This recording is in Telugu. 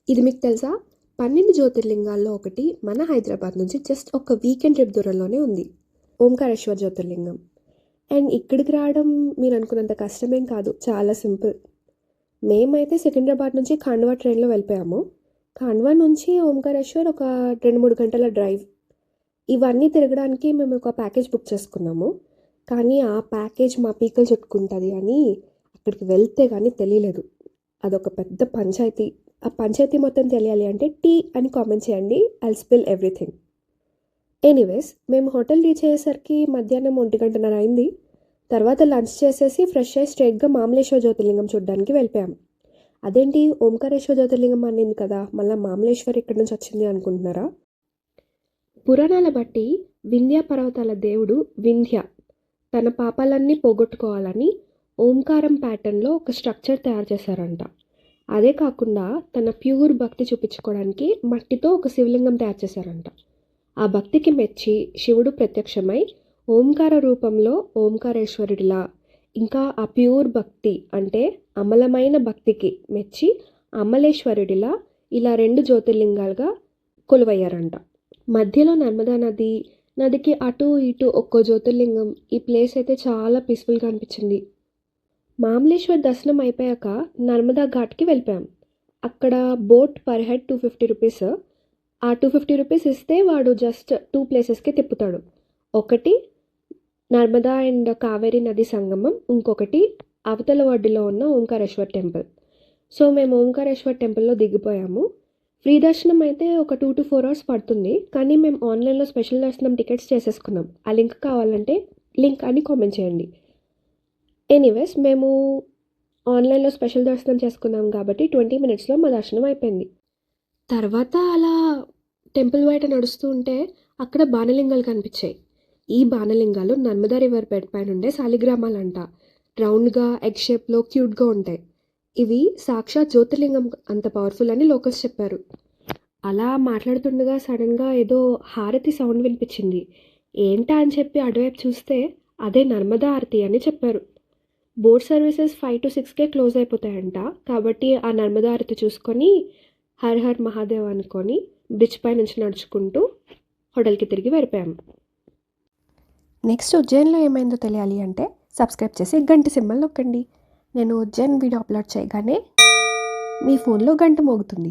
ఇది మీకు తెలుసా? 12 జ్యోతిర్లింగాల్లో ఒకటి మన హైదరాబాద్ నుంచి జస్ట్ ఒక వీకెండ్ ట్రిప్ దూరంలోనే ఉంది. ఓంకారేశ్వర్ జ్యోతిర్లింగం. అండ్ ఇక్కడికి రావడం మీరు అనుకున్నంత కష్టమేం కాదు. చాలా సింపుల్. మేమైతే సికింద్రాబాద్ నుంచి ఖాండ్వా ట్రైన్లో వెళ్ళిపోయాము. ఖాండ్వా నుంచి ఓంకారేశ్వర్ ఒక 2-3 గంటల డ్రైవ్. ఇవన్నీ తిరగడానికి మేము ఒక ప్యాకేజ్ బుక్ చేసుకున్నాము. కానీ ఆ ప్యాకేజ్ మా పీకలు చుట్టుకుంటుంది అని అక్కడికి వెళ్తే కానీ తెలియలేదు. అదొక పెద్ద పంచాయతీ. ఆ పంచాయతీ మొత్తం తెలియాలి అంటే టీ అని కామెంట్ చేయండి. I'll spill everything. ఎనీవేస్ మేము హోటల్ రీచ్ అయ్యేసరికి మధ్యాహ్నం 1:30 అయింది. తర్వాత లంచ్ చేసేసి ఫ్రెష్ అయ్యి స్ట్రైట్గా మామలేశ్వర జ్యోతిర్లింగం చూడడానికి వెళ్ళిపోయాం. అదేంటి ఓంకారేశ్వర జ్యోతిర్లింగం అనింది కదా, మళ్ళీ మామలేశ్వర్ ఇక్కడి నుంచి వచ్చింది అనుకుంటున్నారా? పురాణాల బట్టి వింధ్య పర్వతాల దేవుడు వింధ్య తన పాపాలన్నీ పోగొట్టుకోవాలని ఓంకారం ప్యాటర్న్లో ఒక స్ట్రక్చర్ తయారు చేశారంట. అదే కాకుండా తన ప్యూర్ భక్తి చూపించుకోవడానికి మట్టితో ఒక శివలింగం తయారు చేశారంట. ఆ భక్తికి మెచ్చి శివుడు ప్రత్యక్షమై ఓంకార రూపంలో ఓంకారేశ్వరుడిలా, ఇంకా ఆ ప్యూర్ భక్తి అంటే అమలమైన భక్తికి మెచ్చి అమలేశ్వరుడిలా ఇలా 2 జ్యోతిర్లింగాలుగా కొలువయ్యారంట. మధ్యలో నర్మదా నది, నదికి అటు ఇటు ఒక్కో జ్యోతిర్లింగం. ఈ ప్లేస్ అయితే చాలా పీస్ఫుల్గా అనిపించింది. మామలేశ్వర్ దర్శనం అయిపోయాక నర్మదా ఘాట్కి వెళ్ళిపోయాం. అక్కడ బోట్ పర్ హెడ్ 250 రూపీస్. ఆ 250 రూపీస్ ఇస్తే వాడు జస్ట్ 2 ప్లేసెస్కి తిప్పుతాడు. ఒకటి నర్మదా అండ్ కావేరీ నది సంగమం, ఇంకొకటి అవతల ఒడ్డులో ఉన్న ఓంకారేశ్వర్ టెంపుల్. సో మేము ఓంకారేశ్వర్ టెంపుల్లో దిగిపోయాము. ఫ్రీ దర్శనం అయితే ఒక 2 to 4 hours పడుతుంది. కానీ మేము ఆన్లైన్లో స్పెషల్ దర్శనం టికెట్స్ చేసేసుకున్నాం. ఆ లింక్ కావాలంటే లింక్ అని కామెంట్ చేయండి. ఎనీవేస్ మేము ఆన్లైన్లో స్పెషల్ దర్శనం చేసుకున్నాం కాబట్టి 20 minutesలో మా దర్శనం అయిపోయింది. తర్వాత అలా టెంపుల్ బయట నడుస్తూ ఉంటే అక్కడ బాణలింగాలు కనిపించాయి. ఈ బాణలింగాలు నర్మదా రివర్ బెడ్ పైన ఉండే శాలిగ్రామాలంట. రౌండ్గా ఎగ్ షేప్లో క్యూట్గా ఉంటాయి. ఇవి సాక్షాత్ జ్యోతిర్లింగం అంత పవర్ఫుల్ అని లోకల్స్ చెప్పారు. అలా మాట్లాడుతుండగా సడన్గా ఏదో హారతి సౌండ్ వినిపించింది. ఏంటా అని చెప్పి అటువైపు చూస్తే అదే నర్మదా ఆరతి అని చెప్పారు. బోట్ సర్వీసెస్ 5 to 6కే క్లోజ్ అయిపోతాయంట. కాబట్టి ఆ నర్మదా ఆరతి చూసుకొని హర్ హర్ మహాదేవ్ అనుకొని బ్రిడ్జ్ పై నుంచి నడుచుకుంటూ హోటల్కి తిరిగి వెళ్ళిపోయాము. నెక్స్ట్ ఉజ్జయిన్లో ఏమైందో తెలియాలి అంటే సబ్స్క్రైబ్ చేసి గంట సింబల్ నొక్కండి. నేను ఉజ్జయిన్ వీడియో అప్లోడ్ చేయగానే మీ ఫోన్లో గంట మోగుతుంది.